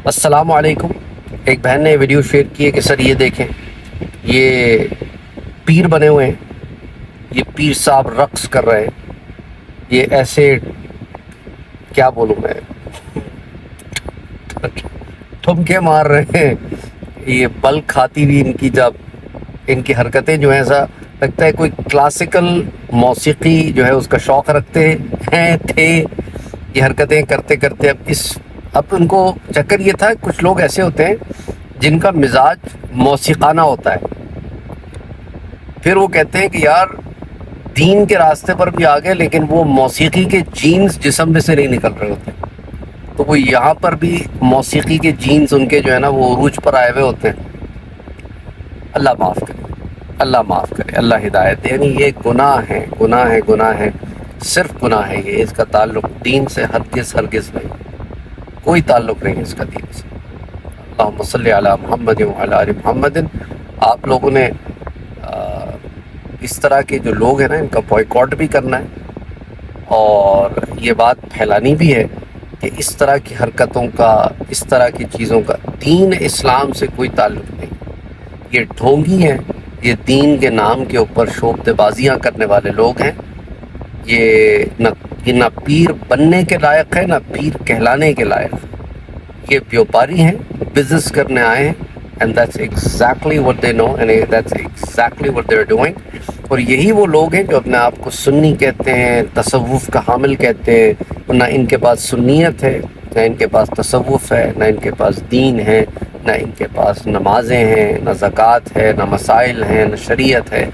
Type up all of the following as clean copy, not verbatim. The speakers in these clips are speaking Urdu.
السلام علیکم۔ ایک بہن نے ویڈیو شیئر کی ہے کہ سر یہ دیکھیں، یہ پیر بنے ہوئے ہیں، یہ پیر صاحب رقص کر رہے ہیں، یہ ایسے کیا بولوں میں، ٹھمکے مار رہے ہیں، یہ بل کھاتی ہوئی ان کی حرکتیں جو ہیں، ایسا لگتا ہے کوئی کلاسیکل موسیقی جو ہے اس کا شوق رکھتے تھے۔ یہ حرکتیں کرتے کرتے اب ان کو چکر یہ تھا، کچھ لوگ ایسے ہوتے ہیں جن کا مزاج موسیقانہ ہوتا ہے، پھر وہ کہتے ہیں کہ یار دین کے راستے پر بھی آگے، لیکن وہ موسیقی کے جینز جسم میں سے نہیں نکل رہے ہوتے، تو وہ یہاں پر بھی موسیقی کے جینز ان کے جو ہے نا وہ عروج پر آئے ہوئے ہوتے ہیں۔ اللہ معاف کرے، اللہ معاف کرے، اللہ ہدایت دے۔ یعنی یہ گناہ ہے، صرف گناہ ہے یہ، اس کا تعلق دین سے ہرگز نہیں، کوئی تعلق نہیں اس کا دین سے۔ اللہم صلی علی محمد وعلی آل محمد۔ آپ لوگوں نے اس طرح کے جو لوگ ہیں نا، ان کا بائیکاٹ بھی کرنا ہے، اور یہ بات پھیلانی بھی ہے کہ اس طرح کی حرکتوں کا، اس طرح کی چیزوں کا دین اسلام سے کوئی تعلق نہیں۔ یہ ڈھونگی ہیں، یہ دین کے نام کے اوپر شعبدے بازیاں کرنے والے لوگ ہیں۔ یہ نہ پیر بننے کے لائق ہے، نہ پیر کہلانے کے لائق ہے۔ یہ بیوپاری ہیں، بزنس کرنے آئے ہیں، and that's exactly what they know and that's exactly what they're doing۔ اور یہی وہ لوگ ہیں جو اپنے آپ کو سنی کہتے ہیں، تصوف کا حامل کہتے ہیں، نہ ان کے پاس سنیت ہے، نہ ان کے پاس تصوف ہے، نہ ان کے پاس دین ہے، نہ ان کے پاس نمازیں ہیں، نہ زکوٰۃ ہے، نہ مسائل ہیں، نہ شریعت ہے،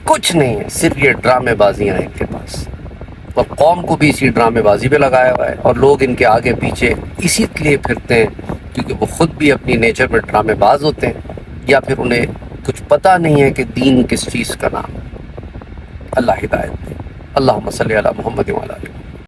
کچھ نہیں ہے، صرف یہ ڈرامے بازیاں ہیں ان کے پاس، اور قوم کو بھی اسی ڈرامے بازی پہ لگایا ہوا ہے، اور لوگ ان کے آگے پیچھے اسی لیے پھرتے ہیں کیونکہ وہ خود بھی اپنی نیچر میں ڈرامے باز ہوتے ہیں، یا پھر انہیں کچھ پتہ نہیں ہے کہ دین کس چیز کا نام ہے۔ اللہ ہدایت دے۔ اللہم صلی علی محمد وعلی آلہ۔